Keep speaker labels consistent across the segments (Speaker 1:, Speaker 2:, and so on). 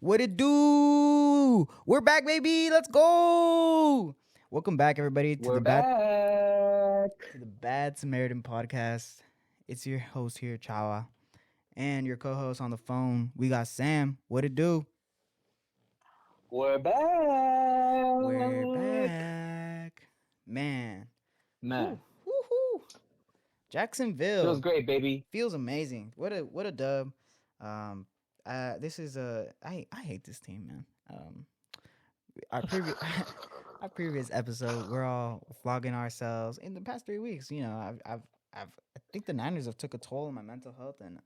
Speaker 1: What it do? We're back, baby. Let's go. Welcome back, everybody, to
Speaker 2: We're back.
Speaker 1: the Bad Samaritan podcast. It's your host here, Chawa, and your co-host on the phone. We got Sam. What it do?
Speaker 2: We're
Speaker 1: We're
Speaker 2: back.
Speaker 1: back, man.
Speaker 2: Man,
Speaker 1: Whew, whoo.
Speaker 2: feels
Speaker 1: Jacksonville
Speaker 2: great, baby.
Speaker 1: feels amazing. What a dub. Um, this is I hate this team, man. Our previous our previous episode, we're all flogging ourselves in the past 3 weeks. I think the Niners have took a toll on my mental health, and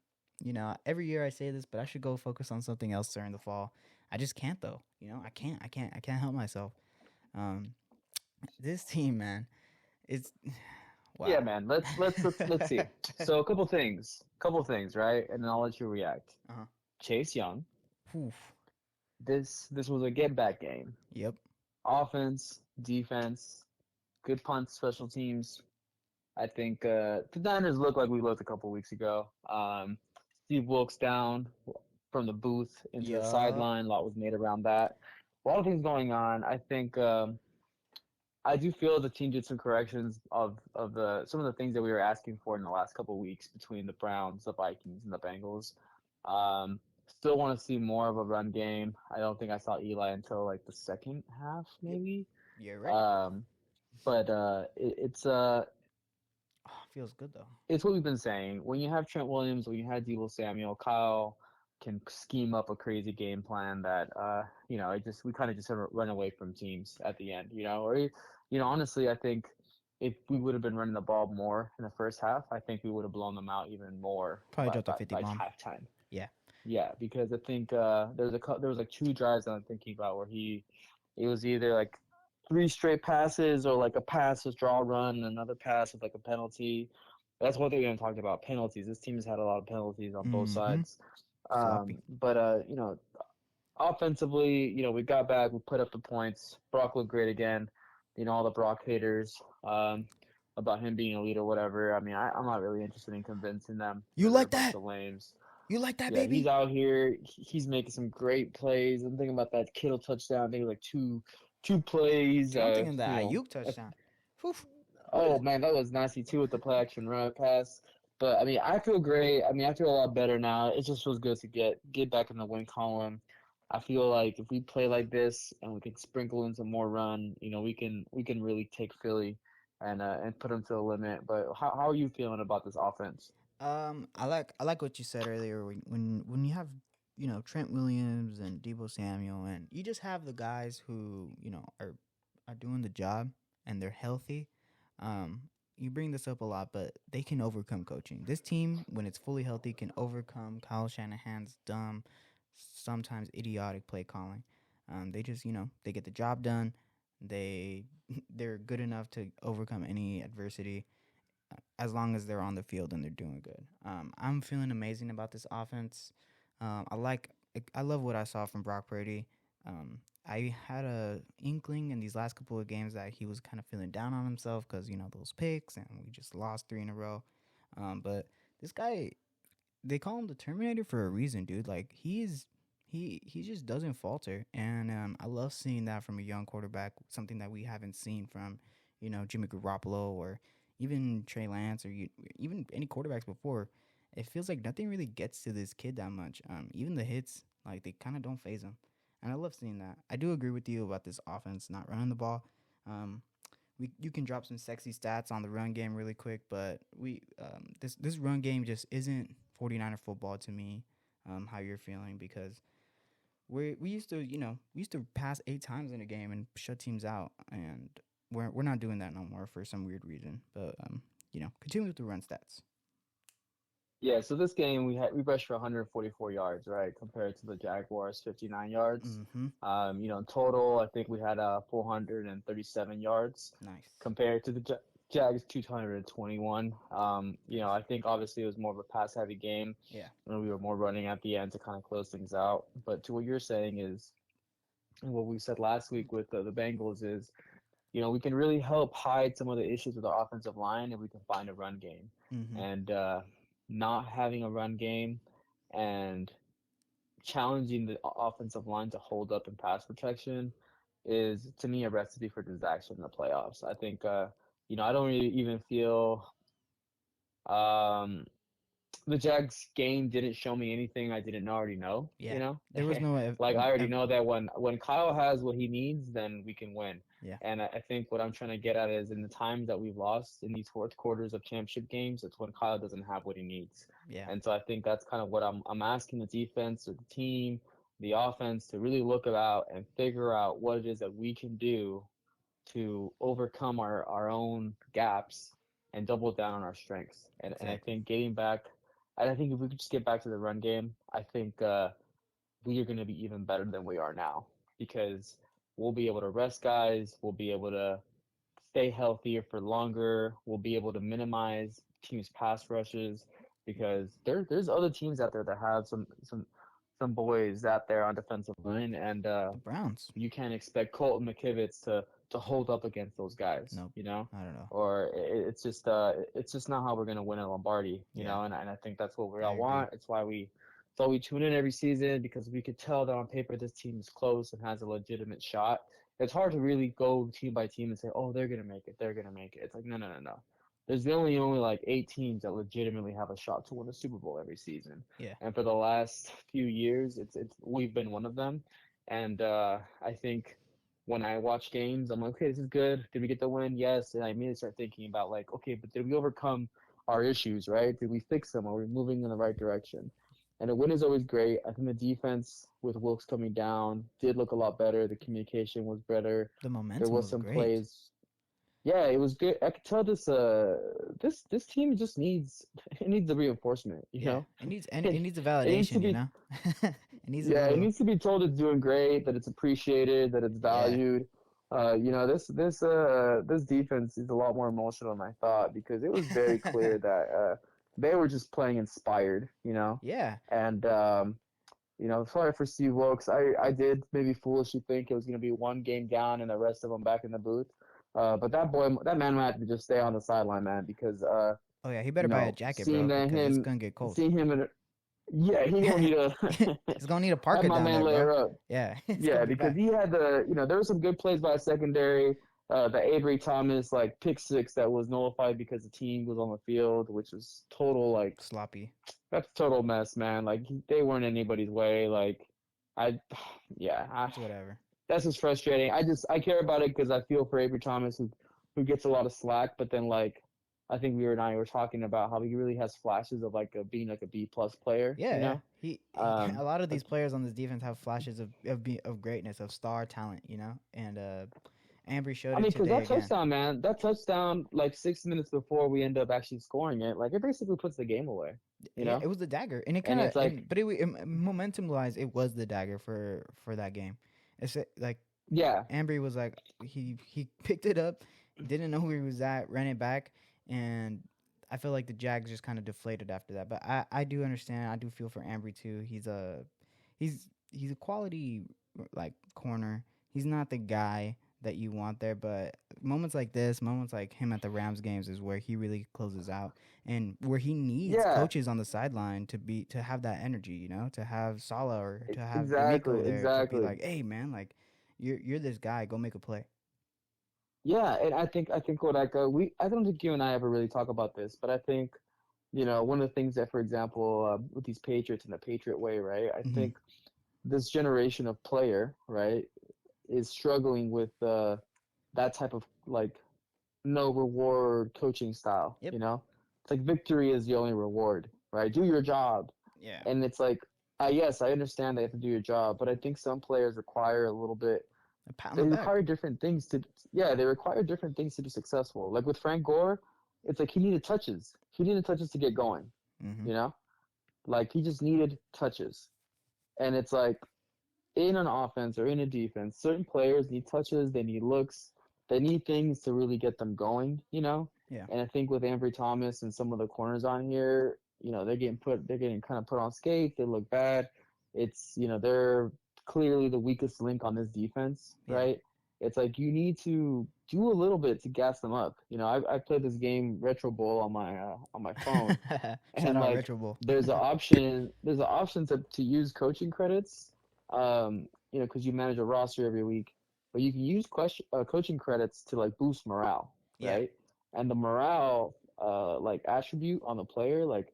Speaker 1: every year I say this, but I should go focus on something else during the fall. I just can't though. I can't help myself. Um, this team, man, it's
Speaker 2: Yeah,
Speaker 1: wow.
Speaker 2: man. Let's see. So a couple things, right? And then I'll let you react.
Speaker 1: Uh-huh.
Speaker 2: Chase Young.
Speaker 1: Oof.
Speaker 2: This was a get back game.
Speaker 1: Yep.
Speaker 2: Offense, defense, good punts, special teams. I think the Niners look like we looked a couple weeks ago. Steve Wilkes down from the booth into the
Speaker 1: Yup.
Speaker 2: sideline. A lot was made around that. A lot of things going on. I think I do feel the team did some corrections of the some of the things that we were asking for in the last couple of weeks between the Browns, the Vikings, and the Bengals. Um, Still want to see more of a run game. I don't think I saw Eli until like the second half,
Speaker 1: Yep.
Speaker 2: maybe.
Speaker 1: You're right.
Speaker 2: Um, but
Speaker 1: Feels good though.
Speaker 2: it's what we've been saying. When you have Trent Williams, when you have Deebo Samuel, Kyle can scheme up a crazy game plan that it just we kind of just run away from teams at the end, honestly, I think if we would have been running the ball more in the first half, I think we would have blown them out even more
Speaker 1: Probably dropped a 50
Speaker 2: by
Speaker 1: bomb.
Speaker 2: halftime.
Speaker 1: Yeah.
Speaker 2: Yeah, because I think there was like two drives that I'm thinking about where it was either like three straight passes or like a pass with draw run and another pass with like a penalty. That's one thing we haven't talked about, penalties. This team has had a lot of penalties on both
Speaker 1: Mm-hmm.
Speaker 2: sides.
Speaker 1: Sloppy.
Speaker 2: But offensively, we got back, we put up the points. Brock looked great again. All the Brock haters about him being a leader, whatever. I mean, I'm not really interested in convincing them
Speaker 1: You
Speaker 2: that they're a
Speaker 1: like
Speaker 2: bunch
Speaker 1: that?
Speaker 2: of lames.
Speaker 1: You like that,
Speaker 2: Yeah, he's
Speaker 1: baby?
Speaker 2: out here. He's making some great plays. I'm thinking about that Kittle touchdown. I think it was like two plays.
Speaker 1: Dude, I'm thinking the Ayuk touchdown. Whew.
Speaker 2: Oh man, that was nasty too with the play action run pass. But I mean, I feel great. I mean, I feel a lot better now. It just feels good to get back in the win column. I feel like if we play like this and we can sprinkle in some more run, we can really take Philly and put them to the limit. But how are you feeling about this offense?
Speaker 1: I like what you said earlier when you have Trent Williams and Debo Samuel, and you just have the guys who are doing the job and they're healthy. You bring this up a lot, but they can overcome coaching. This team, when it's fully healthy, can overcome Kyle Shanahan's dumb, sometimes idiotic play calling. They just they get the job done. They they're good enough to overcome any adversity as long as they're on the field and they're doing good. I'm feeling amazing about this offense. I love what I saw from Brock Purdy. I had a inkling in these last couple of games that he was kind of feeling down on himself because those picks and we just lost three in a row. But this guy, they call him the Terminator for a reason, dude. Like he just doesn't falter, and I love seeing that from a young quarterback. Something that we haven't seen from Jimmy Garoppolo or even Trey Lance or even any quarterbacks before. It feels like nothing really gets to this kid that much. Even the hits, like they kind of don't phase him, and I love seeing that. I do agree with you about this offense not running the ball. Um, you can drop some sexy stats on the run game really quick, but this run game just isn't 49er football to me. How you're feeling because we used to we used to pass 8 times in a game and shut teams out, and we're not doing that no more for some weird reason. But continue with the run stats.
Speaker 2: Yeah, so this game we rushed for 144 yards, right, compared to the Jaguars 59 yards.
Speaker 1: Mm-hmm.
Speaker 2: In total, I think we had 437 yards
Speaker 1: Nice.
Speaker 2: compared to the Jags 221. I think obviously it was more of a pass heavy game,
Speaker 1: Yeah.
Speaker 2: and we were more running at the end to kind of close things out. But to what you're saying is, and what we said last week with the Bengals is, we can really help hide some of the issues with our offensive line if we can find a run game.
Speaker 1: Mm-hmm.
Speaker 2: And not having a run game and challenging the offensive line to hold up in pass protection is to me a recipe for disaster in the playoffs. I think I don't really even feel um the Jags game didn't show me anything I didn't already know, you
Speaker 1: Yeah,
Speaker 2: know?
Speaker 1: there was no
Speaker 2: Like I already know that when Kyle has what he needs, then we can win.
Speaker 1: yeah,
Speaker 2: And I think what I'm trying to get at is in the times that we've lost in these fourth quarters of championship games, it's when Kyle doesn't have what he needs.
Speaker 1: yeah,
Speaker 2: And so I think that's kind of what I'm asking the defense or the team, the offense to really look about and figure out what it is that we can do to overcome our own gaps and double down on our strengths. And I
Speaker 1: exactly.
Speaker 2: think I think if we could just get back to the run game, I think we are going to be even better than we are now because we'll be able to rest guys, we'll be able to stay healthier for longer, we'll be able to minimize teams' pass rushes because there's other teams out there that have some boys out there on defensive line, and
Speaker 1: The Browns.
Speaker 2: you can't expect Colton McKivitz to hold up against those guys,
Speaker 1: Nope.
Speaker 2: you know,
Speaker 1: I don't know.
Speaker 2: or it's just not how we're gonna win a Lombardi, you
Speaker 1: Yeah,
Speaker 2: know, and I think that's what we
Speaker 1: I
Speaker 2: all
Speaker 1: agree.
Speaker 2: want. It's why we tune in every season because we could tell that on paper this team is close and has a legitimate shot. It's hard to really go team by team and say, oh, they're gonna make it, they're gonna make it. It's like no. There's only like 8 teams that legitimately have a shot to win a Super Bowl every season,
Speaker 1: Yeah,
Speaker 2: and for the last few years, it's we've been one of them. And I think when I watch games, I'm like, okay, this is good. Did we get the win? Yes. And I immediately start thinking about like, okay, but did we overcome our issues, right? Did we fix them? Are we moving in the right direction? And a win is always great. I think the defense with Wilkes coming down did look a lot better. The communication was better.
Speaker 1: the
Speaker 2: There
Speaker 1: momentum
Speaker 2: was
Speaker 1: was
Speaker 2: some
Speaker 1: great.
Speaker 2: plays. Yeah, it was good. I could tell this team just needs it needs a reinforcement, you
Speaker 1: Yeah,
Speaker 2: know?
Speaker 1: it needs a
Speaker 2: It needs to
Speaker 1: validation. You
Speaker 2: be
Speaker 1: know, it needs a
Speaker 2: yeah, it
Speaker 1: little.
Speaker 2: needs to be told it's doing great, that it's appreciated, that it's
Speaker 1: Yeah,
Speaker 2: valued. This defense is a lot more emotional than I thought because it was very clear that they were just playing inspired, you know.
Speaker 1: yeah.
Speaker 2: And sorry for Steve Wilkes. I did maybe foolishly think it was going to be one game down and the rest of them back in the booth. But that man might have to just stay on the sideline, man, because
Speaker 1: Oh yeah, he better buy a jacket,
Speaker 2: seeing
Speaker 1: bro,
Speaker 2: that
Speaker 1: because it's
Speaker 2: him,
Speaker 1: gonna get cold.
Speaker 2: seeing him in, yeah, he gonna need a
Speaker 1: It's gonna need a
Speaker 2: have
Speaker 1: parka
Speaker 2: my
Speaker 1: down
Speaker 2: man
Speaker 1: there, bro.
Speaker 2: layer up.
Speaker 1: Yeah, it's gonna
Speaker 2: Yeah,
Speaker 1: be
Speaker 2: because
Speaker 1: bad.
Speaker 2: he had there were some good plays by a secondary. The Avery Thomas like pick six that was nullified because the team was on the field, which was total like
Speaker 1: Sloppy.
Speaker 2: that's total mess, man. Like they weren't anybody's way. Like I, yeah,
Speaker 1: It's whatever.
Speaker 2: that's just frustrating. I care about it because I feel for Avery Thomas who gets a lot of slack, but then like I think we and I were talking about how he really has flashes of like being like a B+ player,
Speaker 1: Yeah,
Speaker 2: you
Speaker 1: yeah.
Speaker 2: know.
Speaker 1: He a lot of
Speaker 2: Like
Speaker 1: these players on this defense have flashes of greatness, of star talent, you know. And Ambry showed
Speaker 2: I
Speaker 1: it
Speaker 2: mean, because
Speaker 1: today
Speaker 2: that
Speaker 1: again.
Speaker 2: touchdown, man, that touchdown, like 6 minutes before we end up actually scoring it, like it basically puts the game away, you
Speaker 1: Yeah,
Speaker 2: know?
Speaker 1: it was the dagger, and it kind
Speaker 2: And
Speaker 1: of
Speaker 2: it's like,
Speaker 1: but momentum wise, it was the dagger for that game. It's like
Speaker 2: yeah,
Speaker 1: Ambry was like he picked it up, didn't know where he was at, ran it back, and I feel like the Jags just kind of deflated after that. But I do understand. I do feel for Ambry too. He's a quality like corner. He's not the guy that you want there, but moments like this, moments like him at the Rams games is where he really closes out and where he needs
Speaker 2: yeah,
Speaker 1: coaches on the sideline to have that energy, you know, to have Salah or to have D'Amico
Speaker 2: exactly,
Speaker 1: there to be
Speaker 2: exactly.
Speaker 1: like, hey man, like you're this guy, go make a play.
Speaker 2: Yeah, and I think what I don't think you and I ever really talk about this, but I think, one of the things that, for example, with these Patriots in the Patriot way, right? I
Speaker 1: Hmm.
Speaker 2: think this generation of player, right, is struggling with that type of like no reward coaching style,
Speaker 1: Yep.
Speaker 2: you know? It's like victory is the only reward, right? Do your job.
Speaker 1: Yeah.
Speaker 2: And it's like, yes, I understand they have to do your job, but I think some players require a little bit,
Speaker 1: A pat on
Speaker 2: they
Speaker 1: the back.
Speaker 2: require different things yeah, they require different things to be successful. Like with Frank Gore, it's like he needed touches. He needed touches to get going,
Speaker 1: Hmm.
Speaker 2: you know? Like he just needed touches. And it's like, in an offense or in a defense, certain players need touches, they need looks, they need things to really get them going, you know?
Speaker 1: Yeah.
Speaker 2: And I think with Ambry Thomas and some of the corners on here, they're getting kind of put on skates, they look bad. They're clearly the weakest link on this defense,
Speaker 1: Yeah.
Speaker 2: right? it's like you need to do a little bit to gas them up. I played this game Retro Bowl on my phone,
Speaker 1: Shout
Speaker 2: and
Speaker 1: out
Speaker 2: like
Speaker 1: Retro Bowl.
Speaker 2: there's an option to use coaching credits, because you manage a roster every week, but you can use coaching credits to like boost morale,
Speaker 1: Yeah.
Speaker 2: right? And the morale like attribute on the player like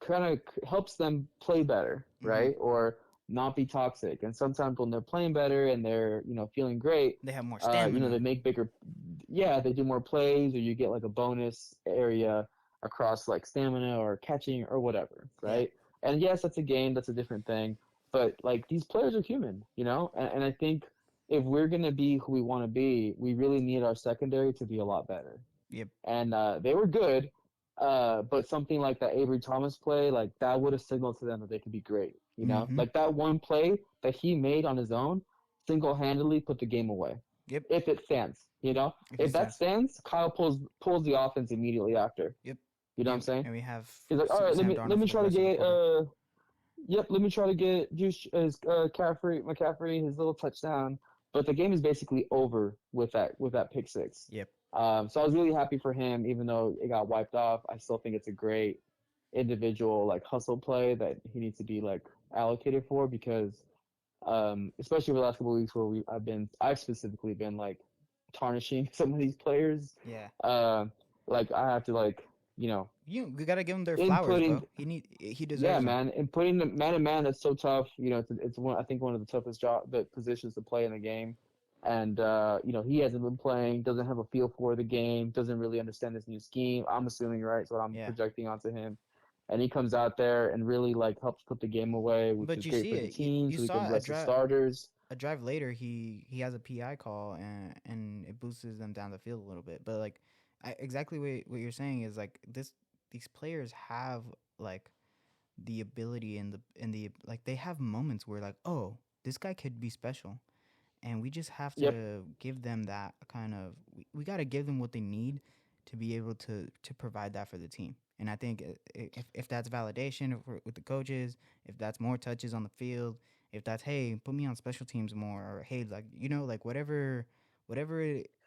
Speaker 2: kind of helps them play better,
Speaker 1: Mm-hmm.
Speaker 2: right? Or not be toxic. And sometimes when they're playing better and they're feeling great,
Speaker 1: They have more
Speaker 2: they
Speaker 1: stamina.
Speaker 2: make bigger, yeah, they do more plays, or you get like a bonus area across like stamina or catching or whatever,
Speaker 1: Yeah.
Speaker 2: right? And yes, that's a game, that's a different thing, but like these players are human, and I think if we're gonna be who we want to be, we really need our secondary to be a lot better.
Speaker 1: Yep.
Speaker 2: And they were good, but something like that Avery Thomas play, like that would have signaled to them that they could be great.
Speaker 1: Mm-hmm.
Speaker 2: Like that one play that he made on his own, single-handedly put the game away.
Speaker 1: Yep.
Speaker 2: If it stands,
Speaker 1: If
Speaker 2: if
Speaker 1: it
Speaker 2: that
Speaker 1: stands.
Speaker 2: stands, Kyle pulls the offense immediately after.
Speaker 1: Yep.
Speaker 2: You know what I'm saying?
Speaker 1: And we have
Speaker 2: He's like, all right, let
Speaker 1: Sam
Speaker 2: me let
Speaker 1: Darnold
Speaker 2: me
Speaker 1: for the
Speaker 2: try to
Speaker 1: rest of the
Speaker 2: get
Speaker 1: quarter.
Speaker 2: yep, let me try to get Juice McCaffrey his little touchdown. But the game is basically over with that pick six.
Speaker 1: Yep.
Speaker 2: So I was really happy for him, even though it got wiped off. I still think it's a great individual like hustle play that he needs to be like allocated for because especially over the last couple of weeks where I've specifically been like tarnishing some of these players.
Speaker 1: Yeah.
Speaker 2: Um, like I have to like
Speaker 1: We gotta give him their flowers,
Speaker 2: inputting.
Speaker 1: bro. He
Speaker 2: Yeah,
Speaker 1: deserves them.
Speaker 2: man, and putting the man to man, that's so tough. It's one, I think, one of the toughest the positions to play in the game. And he hasn't been playing, doesn't have a feel for the game, doesn't really understand this new scheme. I'm assuming, right? So I'm
Speaker 1: Yeah.
Speaker 2: projecting onto him, and he comes out there and really like helps put the game away, which
Speaker 1: But
Speaker 2: is
Speaker 1: you
Speaker 2: great
Speaker 1: see
Speaker 2: for the
Speaker 1: it. You
Speaker 2: team,
Speaker 1: you
Speaker 2: so he
Speaker 1: saw
Speaker 2: can rest the starters.
Speaker 1: a drive later. He has a PI call and it boosts them down the field a little bit. But like, exactly what you're saying is like these players have like the ability and the like they have moments where like, oh, this guy could be special, and we just have
Speaker 2: Yep,
Speaker 1: to give them that kind of we got to give them what they need to be able to provide that for the team. And I think if that's validation with the coaches, if that's more touches on the field, if that's, hey, put me on special teams more, or hey, like, like whatever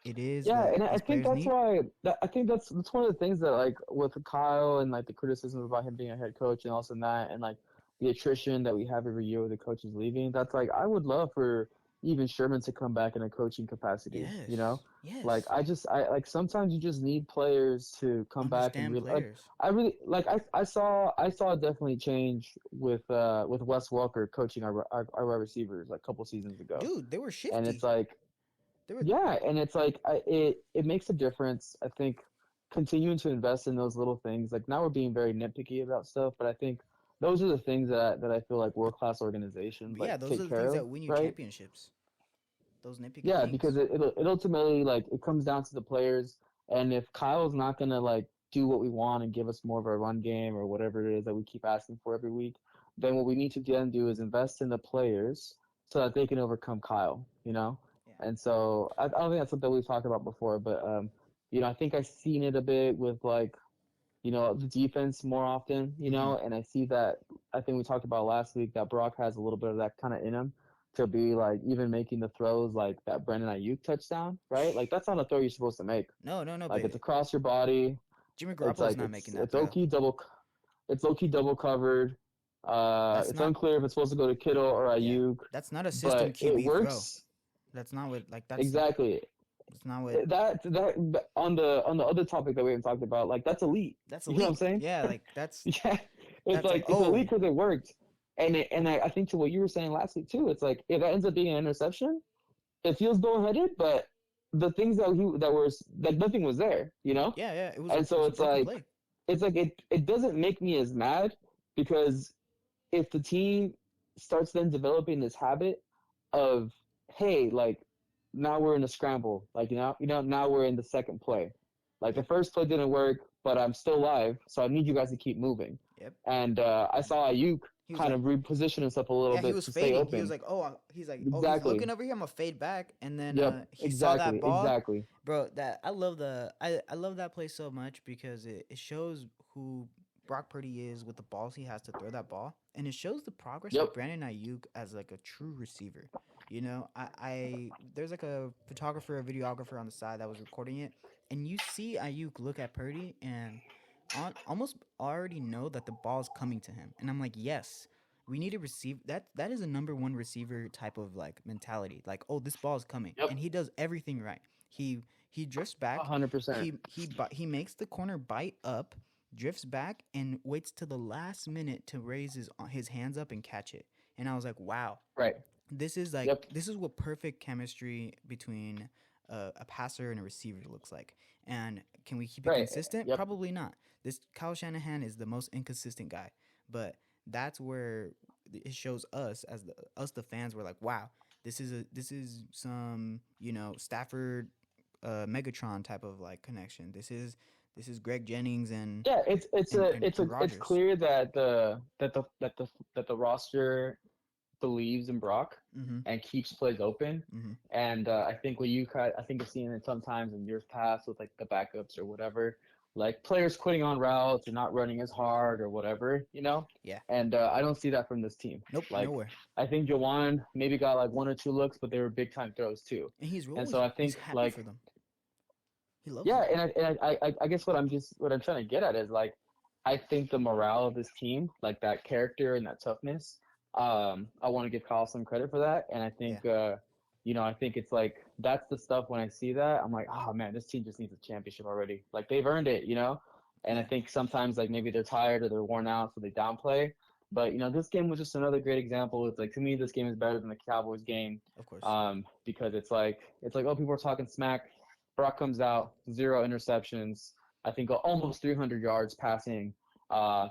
Speaker 1: it is
Speaker 2: yeah,
Speaker 1: that
Speaker 2: and I
Speaker 1: these
Speaker 2: think
Speaker 1: players
Speaker 2: that's
Speaker 1: need.
Speaker 2: why I think that's one of the things that like with Kyle and like the criticism about him being a head coach and also that and like the attrition that we have every year with the coaches leaving. That's like I would love for even Sherman to come back in a coaching capacity.
Speaker 1: Yes,
Speaker 2: Like
Speaker 1: yes.
Speaker 2: I like sometimes you just need players to come back and
Speaker 1: Understand
Speaker 2: really like
Speaker 1: players.
Speaker 2: I really like I saw definitely change with Wes Welker coaching our wide receivers like a couple seasons ago,
Speaker 1: Dude, they were
Speaker 2: and it's
Speaker 1: shifty.
Speaker 2: like
Speaker 1: They were.
Speaker 2: yeah, and it's like it makes a difference. I think continuing to invest in those little things. Like now we're being very nitpicky about stuff, but I think those are the things that I feel like
Speaker 1: But
Speaker 2: world class organizations like
Speaker 1: yeah, those are
Speaker 2: take
Speaker 1: the
Speaker 2: care
Speaker 1: things
Speaker 2: of,
Speaker 1: that win you
Speaker 2: right?
Speaker 1: championships. Those nitpicky
Speaker 2: Yeah, because
Speaker 1: things.
Speaker 2: it ultimately like it comes down to the players, and if Kyle's not gonna like do what we want and give us more of a run game or whatever it is that we keep asking for every week, then what we need to then do is invest in the players so that they can overcome Kyle.
Speaker 1: Yeah.
Speaker 2: And so I don't think that's something we've talked about before, but I think I've seen it a bit with like the defense more often,
Speaker 1: Mm-hmm.
Speaker 2: and I see that I think we talked about last week that Brock has a little bit of that kind of in him to be like even making the throws like that Brandon Ayuk touchdown, right? Like that's not a throw you're supposed to make.
Speaker 1: No, no, no.
Speaker 2: Like it's
Speaker 1: But
Speaker 2: across your body.
Speaker 1: Jimmy
Speaker 2: It's
Speaker 1: Garoppolo's
Speaker 2: like
Speaker 1: not
Speaker 2: it's
Speaker 1: making that
Speaker 2: it's
Speaker 1: throw.
Speaker 2: low key double covered.
Speaker 1: That's
Speaker 2: It's
Speaker 1: not.
Speaker 2: unclear if it's supposed to go to Kittle or
Speaker 1: Yeah,
Speaker 2: Ayuk,
Speaker 1: that's not a system
Speaker 2: but it
Speaker 1: QB throw.
Speaker 2: works
Speaker 1: That's not what. Like that's.
Speaker 2: exactly.
Speaker 1: That's not what.
Speaker 2: That on the other topic that we haven't talked about, like that's elite.
Speaker 1: That's
Speaker 2: You know what I'm
Speaker 1: elite.
Speaker 2: saying?
Speaker 1: Yeah, like that's
Speaker 2: Yeah, it's
Speaker 1: that's like,
Speaker 2: like it's elite
Speaker 1: oh,
Speaker 2: because it worked, and I think to what you were saying last week too. It's like if that ends up being an interception, it feels boneheaded, but the things that were like nothing was there.
Speaker 1: yeah, yeah.
Speaker 2: And
Speaker 1: It
Speaker 2: so
Speaker 1: was a broken play.
Speaker 2: it's like it doesn't make me as mad because if the team starts then developing this habit of hey, like now we're in a scramble, like now we're in the second play, like the
Speaker 1: Yep.
Speaker 2: first play didn't work, but I'm still live, so I need you guys to keep moving.
Speaker 1: Yep.
Speaker 2: And I saw Ayuk
Speaker 1: He was
Speaker 2: kind
Speaker 1: like,
Speaker 2: of reposition himself a little
Speaker 1: yeah, he
Speaker 2: bit
Speaker 1: was
Speaker 2: to stay
Speaker 1: fading. He was
Speaker 2: open.
Speaker 1: like, oh, he's like, oh, he's
Speaker 2: Exactly.
Speaker 1: looking over here. I'm gonna fade back, and then
Speaker 2: Yep.
Speaker 1: he saw that
Speaker 2: Exactly.
Speaker 1: ball,
Speaker 2: Exactly.
Speaker 1: bro. That I love that play so much because it shows who Brock Purdy is with the balls he has to throw that ball, and it shows the progress of
Speaker 2: Yep.
Speaker 1: Brandon Ayuk as like a true receiver. I there's like a photographer, a videographer on the side that was recording it, and you see Ayuk look at Purdy and almost already know that the ball's coming to him, and I'm like, yes, we need to receive that. That is a number one receiver type of like mentality. Like, oh, this ball is coming,
Speaker 2: Yep,
Speaker 1: and he does everything right. He drifts back,
Speaker 2: 100%.
Speaker 1: he makes the corner bite up, drifts back, and waits to the last minute to raise his hands up and catch it. And I was like, wow,
Speaker 2: Right. Yep.
Speaker 1: this is what perfect chemistry between a passer and a receiver looks like. And can we keep it
Speaker 2: Right.
Speaker 1: consistent?
Speaker 2: Yep.
Speaker 1: Probably not. This Kyle Shanahan is the most inconsistent guy, but that's where it shows us as the fans were like, wow, this is some Stafford Megatron type of like connection. This is Greg Jennings and
Speaker 2: Yeah,
Speaker 1: and
Speaker 2: it's
Speaker 1: Rogers.
Speaker 2: clear that the roster believes in Brock
Speaker 1: Mm-hmm.
Speaker 2: and keeps plays open.
Speaker 1: Mm-hmm.
Speaker 2: And I think I think I've seen it sometimes in years past with like the backups or whatever, like players quitting on routes or not running as hard or whatever, you know.
Speaker 1: Yeah.
Speaker 2: And I don't see that from this team.
Speaker 1: Nope.
Speaker 2: Like
Speaker 1: Nowhere.
Speaker 2: I think Jawan maybe got like one or two looks, but they were big time throws too.
Speaker 1: And
Speaker 2: And so I
Speaker 1: he's
Speaker 2: think
Speaker 1: happy
Speaker 2: like
Speaker 1: for them. He loves
Speaker 2: yeah,
Speaker 1: them.
Speaker 2: and I guess what I'm trying to get at is like I think the morale of this team, like that character and that toughness, I want to give Kyle some credit for that, and I
Speaker 1: Yeah.
Speaker 2: think I think it's like that's the stuff when I see that I'm like, oh man, this team just needs a championship already. Like they've earned it, you know. And I
Speaker 1: Yeah.
Speaker 2: think sometimes like maybe they're tired or they're worn out, so they downplay. But this game was just another great example. It's like to me, this game is better than the Cowboys game,
Speaker 1: Of course.
Speaker 2: because it's like oh people are talking smack. Brock comes out, zero interceptions. I think almost 300 yards passing.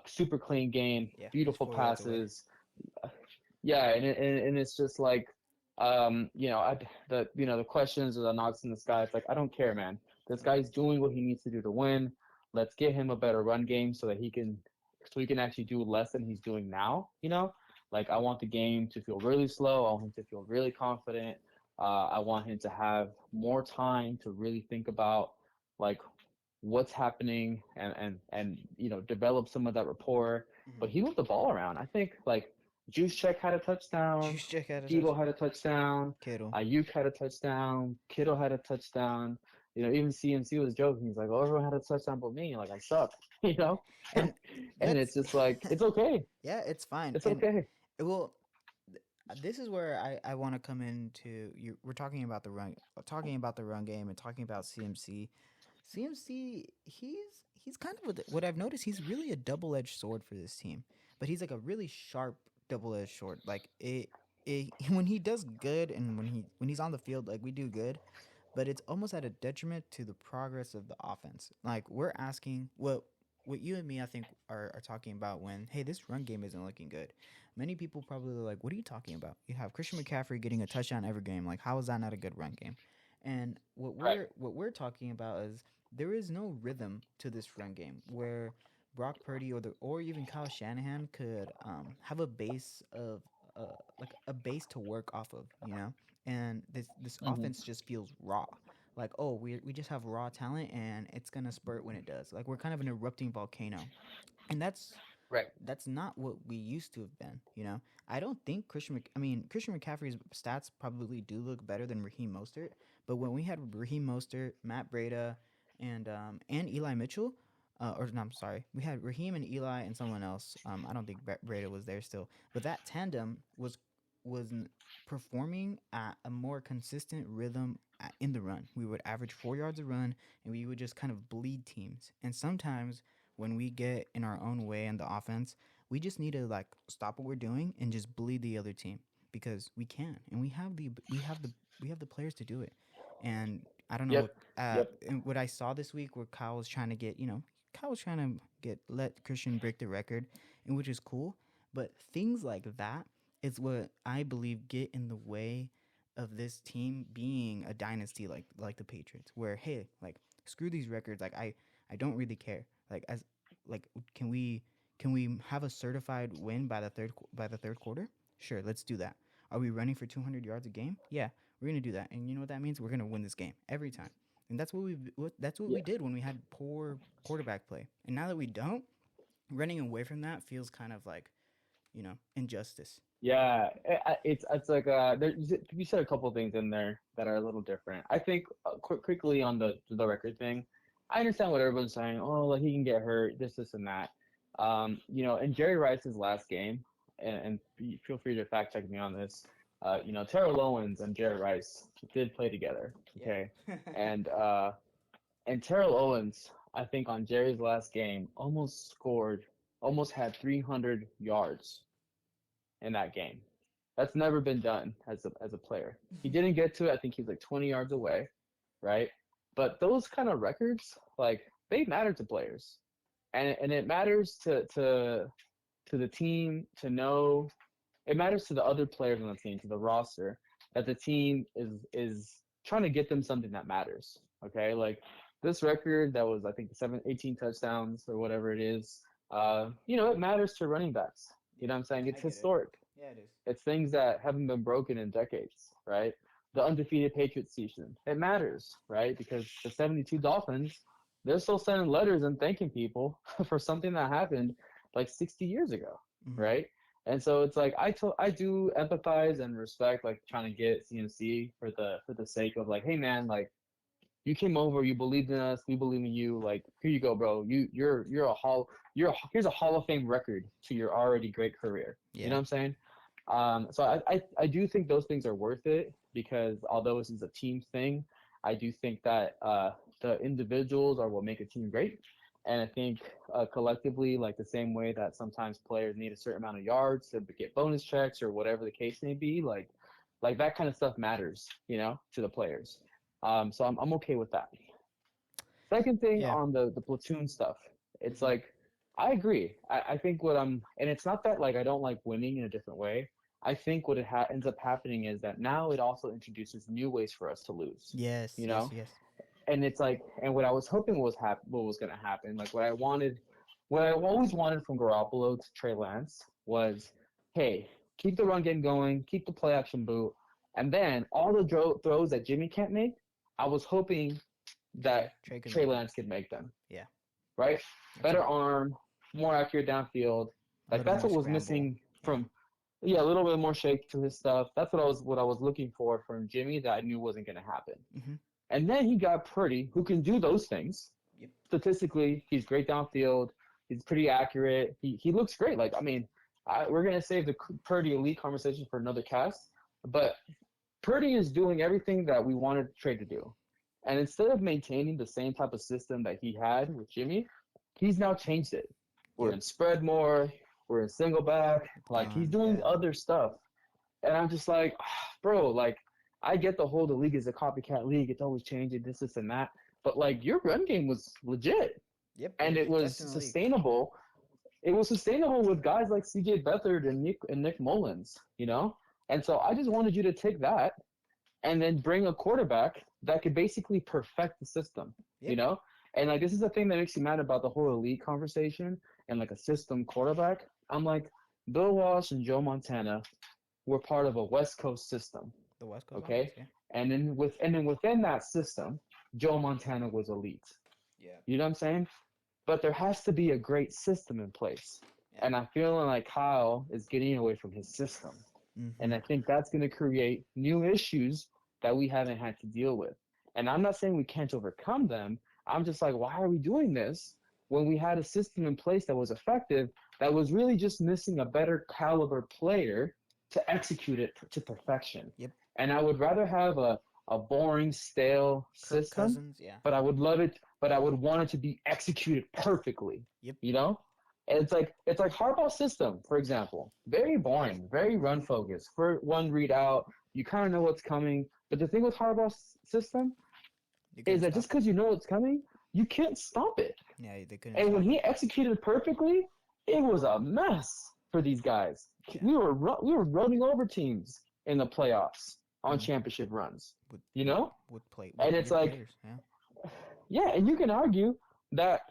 Speaker 2: Super clean game,
Speaker 1: Yeah. He's
Speaker 2: beautiful
Speaker 1: 4 yards away.
Speaker 2: passes. Yeah, and it's just like, the questions or the knocks in the sky. It's like I don't care, man. This
Speaker 1: Nope.
Speaker 2: guy's doing what he needs to do to win. Let's get him a better run game so he can actually do less than he's doing now. Like I want the game to feel really slow. I want him to feel really confident. I want him to have more time to really think about like what's happening and develop some of that rapport.
Speaker 1: Mm-hmm.
Speaker 2: But he moved the ball around. I think like Juice Check had a touchdown,
Speaker 1: Juice check out of touch.
Speaker 2: Debo had a touchdown,
Speaker 1: Kittle.
Speaker 2: Ayuk had a touchdown, Kittle had a touchdown. Even CMC was joking. He's like, "Oh, everyone had a touchdown but me. Like I suck." you know,
Speaker 1: And
Speaker 2: and
Speaker 1: that's
Speaker 2: it's just like it's okay.
Speaker 1: yeah, it's fine.
Speaker 2: It's
Speaker 1: And
Speaker 2: okay.
Speaker 1: it will this is where I want to come into you. We're talking about the run game and talking about CMC. CMC, he's kind of what I've noticed. He's really a double edged sword for this team, but he's like a really sharp double edged sword. Like when he does good and when he's on the field, like we do good, but it's almost at a detriment to the progress of the offense. Like we're asking what you and me I think are talking about when hey this run game isn't looking good. Many people probably are like, what are you talking about? You have Christian McCaffrey getting a touchdown every game. Like how is that not a good run game? And
Speaker 2: Right.
Speaker 1: what we're talking about is there is no rhythm to this run game where Brock Purdy or even Kyle Shanahan could have a base of like a base to work off of, and this
Speaker 2: Hmm.
Speaker 1: offense just feels raw. Like oh we just have raw talent and it's gonna spurt when it does. Like we're kind of an erupting volcano, and
Speaker 2: Right.
Speaker 1: that's not what we used to have been. I don't think Christian McCaffrey's stats probably do look better than Raheem Mostert, but when we had Raheem Mostert, Matt Breida, and Eli Mitchell, or no, I'm sorry, we had Raheem and Eli and someone else. I don't think Breida was there still, but that tandem was performing at a more consistent rhythm in the run. We would average 4 yards a run, and we would just kind of bleed teams. And sometimes when we get in our own way in the offense, we just need to like stop what we're doing and just bleed the other team because we can, and we have the players to do it. And I don't know
Speaker 2: Yep. Yep.
Speaker 1: what I saw this week where Kyle was trying to get, Kyle was trying to let Christian break the record, and which is cool. But things like that is what I believe get in the way of this team being a dynasty like the Patriots, where hey, like screw these records, like I don't really care. Like can we have a certified win by the third quarter? Sure, let's do that. Are we running for 200 yards a game? Yeah, we're gonna do that, and you know what that means? We're gonna win this game every time. And that's what we
Speaker 2: Yeah.
Speaker 1: did when we had poor quarterback play. And now that we don't, running away from that feels kind of like injustice.
Speaker 2: Yeah, it's like you said a couple of things in there that are a little different. I think quickly on the record thing, I understand what everyone's saying. Oh, like he can get hurt, this and that. In Jerry Rice's last game, and feel free to fact check me on this. Terrell Owens and Jerry Rice did play together. Okay,
Speaker 1: Yeah.
Speaker 2: and uh, and Terrell Owens, I think on Jerry's last game, almost had 300 yards in that game. That's never been done as a player. He didn't get to it. I think he's like 20 yards away, right? But those kind of records, like they matter to players, and it matters to the team to know. It matters to the other players on the team, to the roster, that the team is trying to get them something that matters. Okay, like this record that was I think 18 touchdowns or whatever it is. It matters to running backs. You know what I'm saying?
Speaker 1: I
Speaker 2: It's
Speaker 1: get it.
Speaker 2: historic.
Speaker 1: Yeah, it is.
Speaker 2: It's things that haven't been broken in decades, right? The undefeated Patriots season. It matters, right? Because the 72 Dolphins, they're still sending letters and thanking people for something that happened like 60 years ago,
Speaker 1: Mm-hmm.
Speaker 2: right? And so it's like I do empathize and respect like trying to get CMC for the sake of like, hey man, like you came over, you believed in us, we believe in you. Like here you go, bro. Here's a Hall of Fame record to your already great career.
Speaker 1: Yeah.
Speaker 2: You know what I'm saying? So I do think those things are worth it because although this is a team thing, I do think that the individuals are what make a team great. And I think collectively, like the same way that sometimes players need a certain amount of yards to get bonus checks or whatever the case may be, like that kind of stuff matters, to the players. So I'm okay with that. Second thing
Speaker 1: Yeah.
Speaker 2: on the platoon stuff, it's
Speaker 1: Mm-hmm.
Speaker 2: like I agree. I think and it's not that like I don't like winning in a different way. I think what ends up happening is that now it also introduces new ways for us to lose.
Speaker 1: Yes.
Speaker 2: You
Speaker 1: Yes.
Speaker 2: know,
Speaker 1: Yes.
Speaker 2: and it's like, and what I was hoping what was going to happen, like what I always wanted from Garoppolo to Trey Lance was, hey, keep the run game going, keep the play action boot, and then all the throws that Jimmy can't make, I was hoping that
Speaker 1: Trey could
Speaker 2: Trey
Speaker 1: make it.
Speaker 2: Lance could make them.
Speaker 1: Yeah.
Speaker 2: Right?
Speaker 1: That's
Speaker 2: Better arm, more accurate downfield.
Speaker 1: a
Speaker 2: Like
Speaker 1: little
Speaker 2: that's
Speaker 1: more
Speaker 2: what was
Speaker 1: scramble.
Speaker 2: missing
Speaker 1: Yeah.
Speaker 2: from yeah, a little bit more shake to his stuff. That's what I was looking for from Jimmy that I knew wasn't going to happen.
Speaker 1: Mm-hmm.
Speaker 2: And then he got Purdy, who can do those things.
Speaker 1: Yep.
Speaker 2: Statistically, he's great downfield. He's pretty accurate. He looks great. Like I mean, we're gonna save the Purdy elite conversation for another cast, but Purdy is doing everything that we wanted Trey to do. And instead of maintaining the same type of system that he had with Jimmy, he's now changed it. We're
Speaker 1: Yep.
Speaker 2: in spread more. We're in single back. Like he's doing
Speaker 1: Yeah.
Speaker 2: other stuff. And I'm just like, bro, like I get the whole the league is a copycat league. It's always changing this, and that. But like your run game was legit.
Speaker 1: Yep.
Speaker 2: And it was
Speaker 1: Definitely.
Speaker 2: sustainable. It was sustainable with guys like CJ Beathard and Nick Mullins, And so I just wanted you to take that and then bring a quarterback that could basically perfect the system,
Speaker 1: Yep.
Speaker 2: And like this is the thing that makes me mad about the whole elite conversation and like a system quarterback. I'm like, Bill Walsh and Joe Montana were part of a West Coast system,
Speaker 1: The West Coast offense.
Speaker 2: okay?
Speaker 1: Yeah.
Speaker 2: And then within that system, Joe Montana was elite.
Speaker 1: Yeah.
Speaker 2: You know what I'm saying? But there has to be a great system in place.
Speaker 1: Yeah.
Speaker 2: And I feel like Kyle is getting away from his system.
Speaker 1: Mm-hmm.
Speaker 2: And I think that's going to create new issues that we haven't had to deal with. And I'm not saying we can't overcome them. I'm just like, why are we doing this when we had a system in place that was effective, that was really just missing a better caliber player to execute it to perfection?
Speaker 1: Yep.
Speaker 2: And I would rather have a boring, stale
Speaker 1: Kirk
Speaker 2: system,
Speaker 1: Cousins. Yeah.
Speaker 2: but I would love it, but I would want it to be executed perfectly.
Speaker 1: Yep.
Speaker 2: And it's like Harbaugh's system, for example. Very boring, very run focused. For one read out, you kind of know what's coming. But the thing with Harbaugh's system is that just because you know what's coming, you can't stop it.
Speaker 1: Yeah, they couldn't.
Speaker 2: And when he executed perfectly, it was a mess for these guys.
Speaker 1: Yeah.
Speaker 2: We were running over teams in the playoffs on championship runs.
Speaker 1: Would play.
Speaker 2: And it's like,
Speaker 1: players.
Speaker 2: yeah, and you can argue that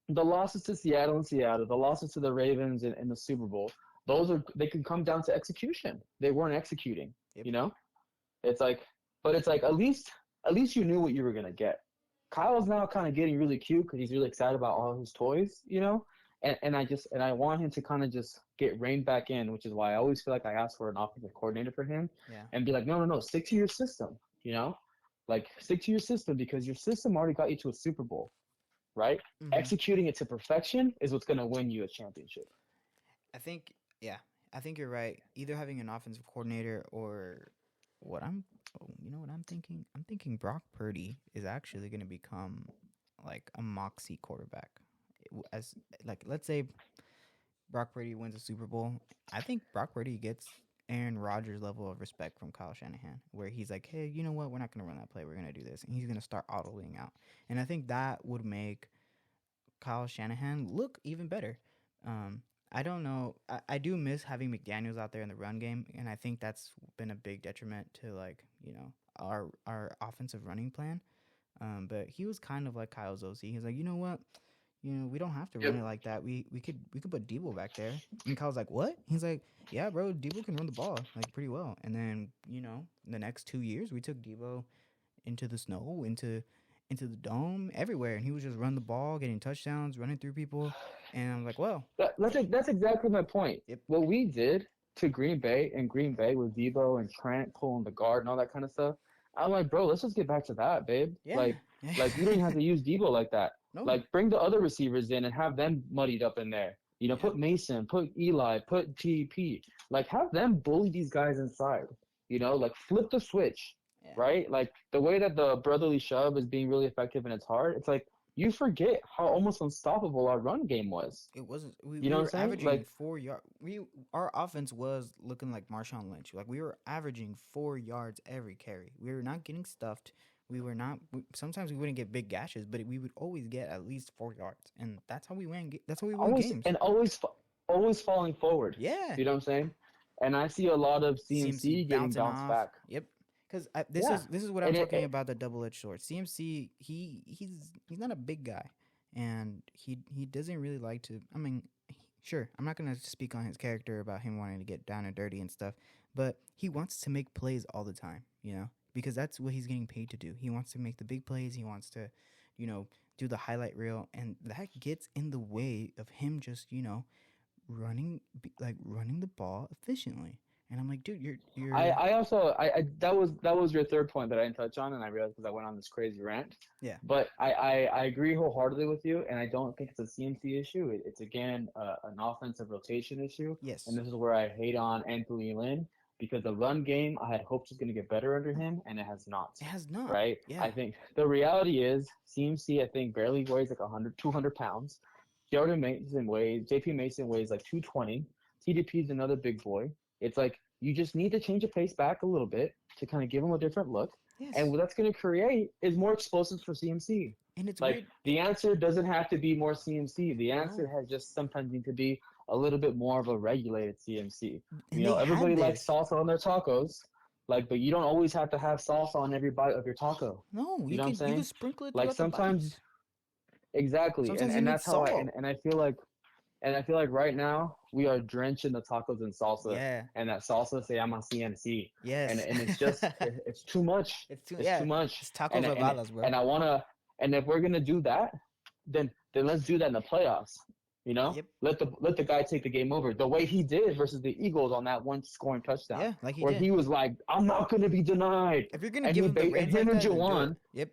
Speaker 2: the losses to Seattle and Seattle, the losses to the Ravens in the Super Bowl, they can come down to execution. They weren't executing.
Speaker 1: Yep.
Speaker 2: It's like, but it's like at least you knew what you were gonna get. Kyle's now kind of getting really cute because he's really excited about all his toys, and I want him to kind of just get reined back in, which is why I always feel like I ask for an offensive coordinator for him
Speaker 1: Yeah.
Speaker 2: and be like, no, no, no, stick to your system, you know, like stick to your system because your system already got you to a Super Bowl, right?
Speaker 1: Mm-hmm.
Speaker 2: Executing it to perfection is what's gonna win you a championship.
Speaker 1: I think, yeah, I think you're right. Either having an offensive coordinator or what I'm, oh, you know what I'm thinking? I'm thinking Brock Purdy is actually going to become like a moxie quarterback. As like, let's say Brock Purdy wins a Super Bowl. I think Brock Purdy gets Aaron Rodgers level of respect from Kyle Shanahan, where he's like, hey, you know what? We're not going to run that play. We're going to do this. And he's going to start autoing out. And I think that would make Kyle Shanahan look even better. Um, I don't know. I do miss having McDaniels out there in the run game, and I think that's been a big detriment to like our offensive running plan. But he was kind of like Kyle Zosey. He's like, you know what? We don't have to run
Speaker 2: Yep.
Speaker 1: it like that. We could put Debo back there. And Kyle's like, what? He's like, yeah, bro, Debo can run the ball like pretty well. And then the next 2 years we took Debo into the snow, into the dome, everywhere, and he was just run the ball, getting touchdowns, running through people, and I'm like, well,
Speaker 2: That's exactly my point.
Speaker 1: yep,
Speaker 2: What we did to Green Bay and Green Bay with Debo and Trent pulling the guard and all that kind of stuff. I'm like, bro, let's just get back to that, babe.
Speaker 1: yeah,
Speaker 2: Like you don't even have to use Debo like that.
Speaker 1: no,
Speaker 2: Like bring the other receivers in and have them muddied up in there. You know,
Speaker 1: yeah,
Speaker 2: put Mason, put Eli, put TP. Like have them bully these guys inside. You know, like flip the switch,
Speaker 1: yeah.
Speaker 2: right? Like the way that the brotherly shove is being really effective and it's hard. It's like you forget how almost unstoppable our run game was.
Speaker 1: It wasn't. We,
Speaker 2: You
Speaker 1: we
Speaker 2: know what I'm
Speaker 1: were
Speaker 2: saying?
Speaker 1: averaging 4 yards. Our offense was looking like Marshawn Lynch. Like we were averaging 4 yards every carry. We were not getting stuffed. We were not. Sometimes we wouldn't get big gashes, but we would always get at least 4 yards, and that's how we win. That's how we won
Speaker 2: always
Speaker 1: games.
Speaker 2: and always always falling forward.
Speaker 1: Yeah,
Speaker 2: You know what I'm saying? And I see a lot of
Speaker 1: CMC
Speaker 2: CMC getting
Speaker 1: bouncing
Speaker 2: bounced
Speaker 1: off.
Speaker 2: back.
Speaker 1: Yep. Because this
Speaker 2: Yeah,
Speaker 1: is what I'm
Speaker 2: and
Speaker 1: talking about, the double edged sword. CMC, he's not a big guy, and he doesn't really like to. I mean, sure, I'm not gonna speak on his character about him wanting to get down and dirty and stuff, but he wants to make plays all the time. Because that's what he's getting paid to do. He wants to make the big plays. He wants to, do the highlight reel, and that gets in the way of him just running the ball efficiently. And I'm like, dude,
Speaker 2: I also that was your third point that I didn't touch on, and I realized because I went on this crazy rant.
Speaker 1: yeah,
Speaker 2: But I agree wholeheartedly with you, and I don't think it's a CMC issue. It's again an offensive rotation issue, and
Speaker 1: yes,
Speaker 2: this is where I hate on Anthony Lynn because the run game I had hoped was going to get better under him, and it has not.
Speaker 1: it has not.
Speaker 2: Right?
Speaker 1: Yeah,
Speaker 2: I think the reality is CMC I think barely weighs like 100, 200 pounds. JP Mason weighs like 220. TDP is another big boy. It's like you just need to change the pace back a little bit to kind of give him a different look. And
Speaker 1: yes,
Speaker 2: what that's going to create is more explosives for CMC.
Speaker 1: and it's
Speaker 2: Like
Speaker 1: weird.
Speaker 2: the answer doesn't have to be more CMC. The answer
Speaker 1: No,
Speaker 2: has just sometimes need to be a little bit more of a regulated CMC.
Speaker 1: and they had
Speaker 2: Everybody likes
Speaker 1: this.
Speaker 2: salsa on their tacos, but you don't always have to have salsa on every bite of your taco.
Speaker 1: No,
Speaker 2: You
Speaker 1: you
Speaker 2: know what I'm
Speaker 1: can
Speaker 2: saying?
Speaker 1: sprinkle it
Speaker 2: Like
Speaker 1: throughout the
Speaker 2: sometimes
Speaker 1: bites.
Speaker 2: exactly, and
Speaker 1: Sometimes you
Speaker 2: and
Speaker 1: need
Speaker 2: that's how
Speaker 1: salt.
Speaker 2: I feel like right now we are drenched in the tacos and salsa,
Speaker 1: Yeah.
Speaker 2: and that salsa se llama CMC, and
Speaker 1: Yes.
Speaker 2: and it's just it's too much.
Speaker 1: It's too.
Speaker 2: It's
Speaker 1: Yeah.
Speaker 2: too much,
Speaker 1: It's tacos
Speaker 2: and and
Speaker 1: regalas, bro.
Speaker 2: and I wanna, and if we're gonna do that, then let's do that in the playoffs.
Speaker 1: Yep.
Speaker 2: Let the guy take the game over the way he did versus the Eagles on that one scoring touchdown,
Speaker 1: Yeah, like he
Speaker 2: where
Speaker 1: did.
Speaker 2: he was like, "I'm not gonna be denied,"
Speaker 1: If you're gonna
Speaker 2: and
Speaker 1: give him the
Speaker 2: and
Speaker 1: reins
Speaker 2: him
Speaker 1: like
Speaker 2: and
Speaker 1: that, then do it.
Speaker 2: Jawan.
Speaker 1: Yep.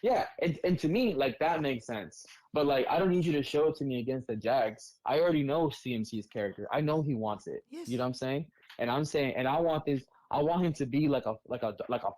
Speaker 2: Yeah, and to me, like that makes sense. But like, I don't need you to show it to me against the Jags. I already know CMC's character. I know he wants it. You
Speaker 1: Yes.
Speaker 2: know what I'm saying? And I'm saying, and I want this. I want him to be like a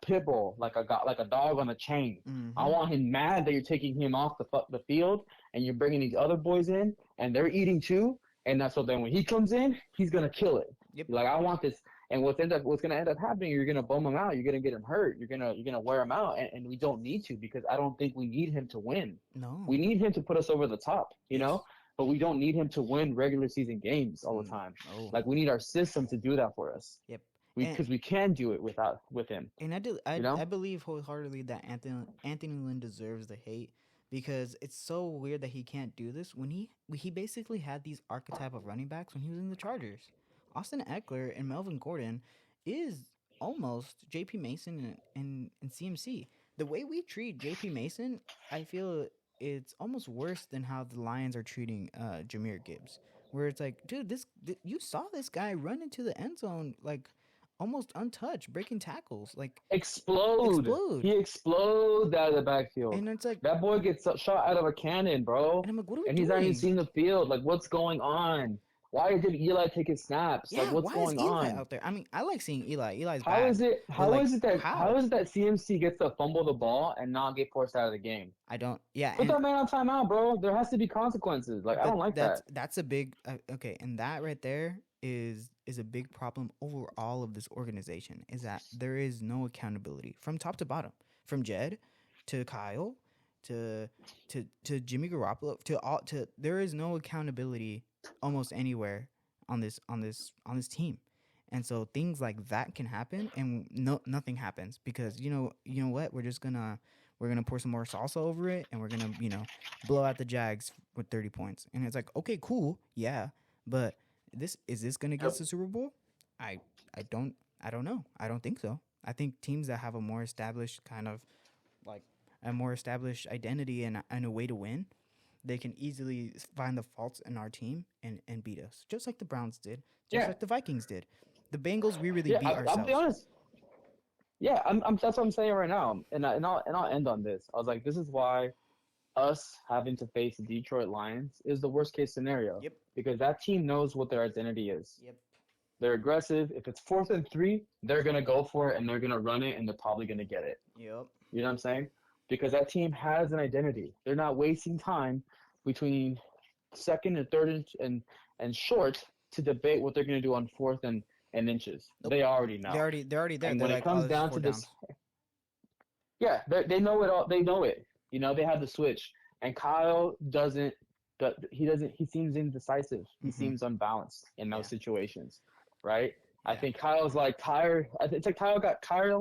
Speaker 2: pit bull, like a dog on a chain. I
Speaker 1: Mm-hmm.
Speaker 2: want him mad that you're taking him off the field and you're bringing these other boys in and they're eating too. And that's what then when he comes in, he's gonna kill it.
Speaker 1: Yep.
Speaker 2: Like I want this. And what's gonna end up happening? You're gonna bum him out. You're gonna get him hurt. You're gonna wear him out. And we don't need to because I don't think we need him to win.
Speaker 1: No.
Speaker 2: We need him to put us over the top,
Speaker 1: Yes.
Speaker 2: but we don't need him to win regular season games all the time.
Speaker 1: No.
Speaker 2: Like we need our system to do that for us.
Speaker 1: Yep. And
Speaker 2: Because we can do it with him.
Speaker 1: and I do
Speaker 2: You
Speaker 1: I
Speaker 2: know?
Speaker 1: believe wholeheartedly that Anthony Lynn deserves the hate because it's so weird that he can't do this when he basically had these archetype of running backs when he was in the Chargers. Austin Eckler and Melvin Gordon is almost JP Mason and CMC. The way we treat JP Mason, I feel it's almost worse than how the Lions are treating Jameer Gibbs, where it's like, dude, you saw this guy run into the end zone like almost untouched, breaking tackles, like
Speaker 2: Explode.
Speaker 1: explode,
Speaker 2: He explodes out of the backfield.
Speaker 1: and it's like,
Speaker 2: That boy gets shot out of a cannon, bro.
Speaker 1: and I'm like, what are we
Speaker 2: And he's not even
Speaker 1: doing?
Speaker 2: seeing the field. Like, what's going on? Why did Eli take his snaps? Like,
Speaker 1: Yeah,
Speaker 2: what's
Speaker 1: why is
Speaker 2: going
Speaker 1: Eli
Speaker 2: on?
Speaker 1: out there? I mean, I like seeing Eli. Eli's
Speaker 2: How
Speaker 1: bad,
Speaker 2: is it?
Speaker 1: but
Speaker 2: How
Speaker 1: like,
Speaker 2: is it that? How
Speaker 1: how?
Speaker 2: is it that CMC gets to fumble the ball and not get forced out of the game?
Speaker 1: I don't. Yeah,
Speaker 2: Put
Speaker 1: and
Speaker 2: that man on timeout, bro. There has to be consequences. Like, I
Speaker 1: but
Speaker 2: don't like that.
Speaker 1: that's a big okay, and that right there is a big problem overall of this organization. Is that there is no accountability from top to bottom, from Jed to Kyle to Jimmy Garoppolo to all to there is no accountability almost anywhere on this team. And so things like that can happen and nothing happens because you know what, we're gonna pour some more salsa over it and we're gonna blow out the Jags with 30 points. And it's like, okay, cool, yeah, but this gonna get us
Speaker 2: Yep.
Speaker 1: the Super Bowl? I I don't know. I don't think so. I think teams that have a more established kind of like a more established identity and a way to win, they can easily find the faults in our team and beat us, just like the Browns did, just
Speaker 2: Yeah.
Speaker 1: like the Vikings did. The Bengals, we really
Speaker 2: Yeah.
Speaker 1: beat
Speaker 2: I'll be
Speaker 1: ourselves.
Speaker 2: honest. Yeah. That's what I'm saying right now. And I'll end on this. I was like, this is why us having to face the Detroit Lions is the worst case scenario
Speaker 1: Yep.
Speaker 2: because that team knows what their identity is.
Speaker 1: Yep.
Speaker 2: They're aggressive. If it's 4th and 3, they're gonna go for it and they're gonna run it and they're probably gonna get it.
Speaker 1: Yep.
Speaker 2: You know what I'm saying? Because that team has an identity. They're not wasting time between second and third and short to debate what they're gonna do on fourth and inches.
Speaker 1: Nope.
Speaker 2: They already know.
Speaker 1: They're already there.
Speaker 2: And
Speaker 1: They're
Speaker 2: when it
Speaker 1: like, oh,
Speaker 2: comes
Speaker 1: this is
Speaker 2: down
Speaker 1: four
Speaker 2: to this,
Speaker 1: downs.
Speaker 2: yeah, they know it all. They know it. You know, they have the switch. And Kyle doesn't. He doesn't. He seems indecisive. He
Speaker 1: Mm-hmm.
Speaker 2: seems unbalanced in those
Speaker 1: Yeah.
Speaker 2: situations, right? I
Speaker 1: Yeah.
Speaker 2: think Kyle's like tired. It's like Kyle got tired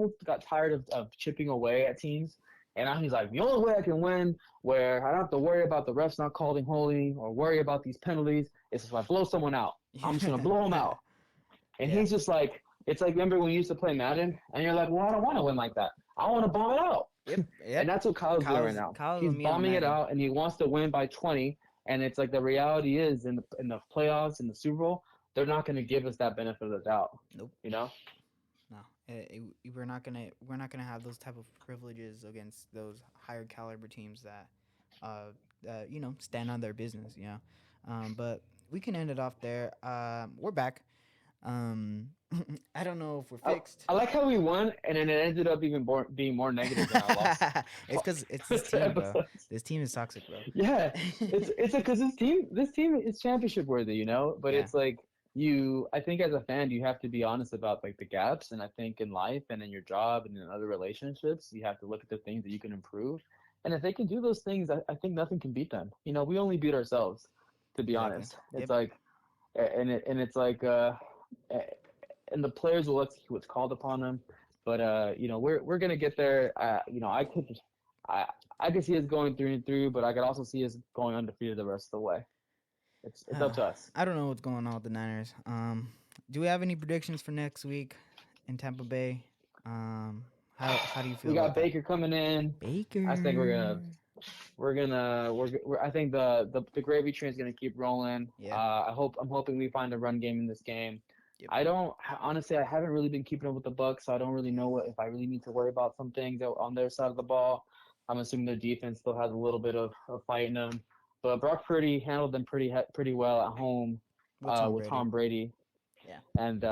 Speaker 2: of chipping away at teams, and now he's like, the only way I can win, where I don't have to worry about the refs not calling holding or worry about these penalties, is if I blow someone out. I'm just gonna blow them out. And
Speaker 1: Yeah.
Speaker 2: he's just like, it's like, remember when you used to play Madden, and you're like, well, I don't want to win like that. I want to bomb it out.
Speaker 1: Yep. Yep.
Speaker 2: And that's what Kyle's doing right now.
Speaker 1: Kyle's
Speaker 2: He's
Speaker 1: a me on
Speaker 2: bombing it
Speaker 1: Madden.
Speaker 2: out, and he wants to win by 20. And it's like the reality is in the playoffs, in the Super Bowl, they're not going to give us that benefit of the doubt.
Speaker 1: Nope.
Speaker 2: You know?
Speaker 1: No, we're not gonna have those type of privileges against those higher caliber teams that, stand on their business. But we can end it off there. We're back. I don't know if we're fixed.
Speaker 2: I like how we won, and then it ended up even being more negative than our loss.
Speaker 1: It's because it's this team, bro. This team is toxic, bro.
Speaker 2: Yeah, it's because this team is championship worthy, you know. But
Speaker 1: Yeah.
Speaker 2: it's like I think as a fan, you have to be honest about like the gaps, and I think in life and in your job and in other relationships, you have to look at the things that you can improve. And if they can do those things, I think nothing can beat them. You know, we only beat ourselves, to be
Speaker 1: Exactly.
Speaker 2: honest.
Speaker 1: Yep.
Speaker 2: It's like, it's like, and the players will let's see what's called upon them. But we're gonna get there. I could see us going through and through, but I could also see us going undefeated the rest of the way. It's up to us.
Speaker 1: I don't know what's going on with the Niners. Do we have any predictions for next week in Tampa Bay? How do you feel?
Speaker 2: We got
Speaker 1: about
Speaker 2: Baker coming in.
Speaker 1: Baker.
Speaker 2: I think I think the gravy train's gonna keep rolling.
Speaker 1: Yeah.
Speaker 2: I'm hoping we find a run game in this game.
Speaker 1: Yep.
Speaker 2: I haven't really been keeping up with the Bucks, so I don't really know if I really need to worry about some things on their side of the ball. I'm assuming their defense still has a little bit of fight in them, but Brock Purdy handled them pretty well at home with Tom Brady.
Speaker 1: Yeah.
Speaker 2: And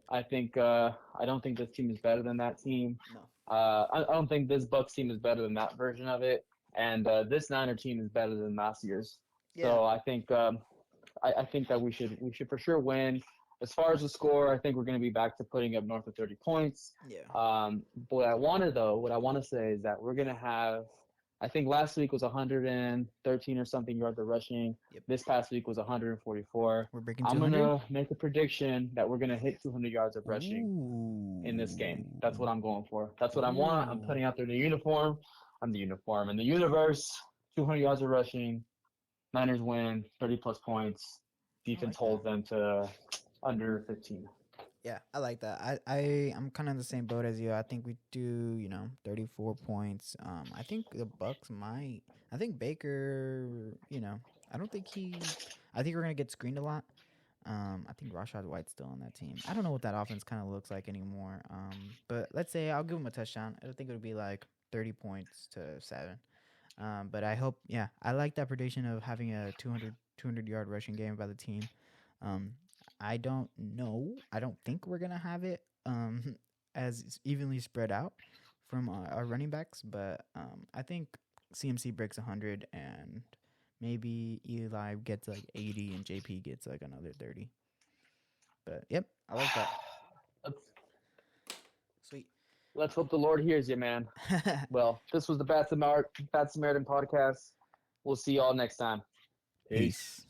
Speaker 2: I think I don't think this team is better than that team.
Speaker 1: No.
Speaker 2: I don't think this Bucks team is better than that version of it, and this Niner team is better than last year's.
Speaker 1: Yeah.
Speaker 2: So I think I think that we should for sure win. As far as the score, I think we're going to be back to putting up north of 30 points.
Speaker 1: Yeah.
Speaker 2: What I want to say is that we're going to have, I think last week was 113 or something yards of rushing.
Speaker 1: Yep.
Speaker 2: This past week was 144.
Speaker 1: We're breaking
Speaker 2: 200.
Speaker 1: 200.
Speaker 2: I'm going to make a prediction that we're going to hit 200 yards of rushing in this game. That's what I'm going for. That's what I want. I'm putting out there the uniform. I'm the uniform in the universe. 200 yards of rushing. Niners win, 30 plus points. Defense holds them to under 15.
Speaker 1: Yeah, I like that. I'm kind of the same boat as you. I think we do, 34 points. I think the Bucks might. I think Baker, I don't think he. I think we're gonna get screened a lot. I think Rashad White's still on that team. I don't know what that offense kind of looks like anymore. But let's say I'll give him a touchdown. I think it would be like 30 points to 7. But I hope, yeah, I like that prediction of having a 200 yard rushing game by the team. Um, I don't know. I don't think we're gonna have it as evenly spread out from our running backs, but I think CMC breaks 100 and maybe Eli gets like 80 and JP gets like another 30. But yep, I like that.
Speaker 2: let's,
Speaker 1: Sweet.
Speaker 2: let's hope the Lord hears you, man. Well, this was the Bad Samaritan podcast. We'll see y'all next time. Peace.
Speaker 1: Peace.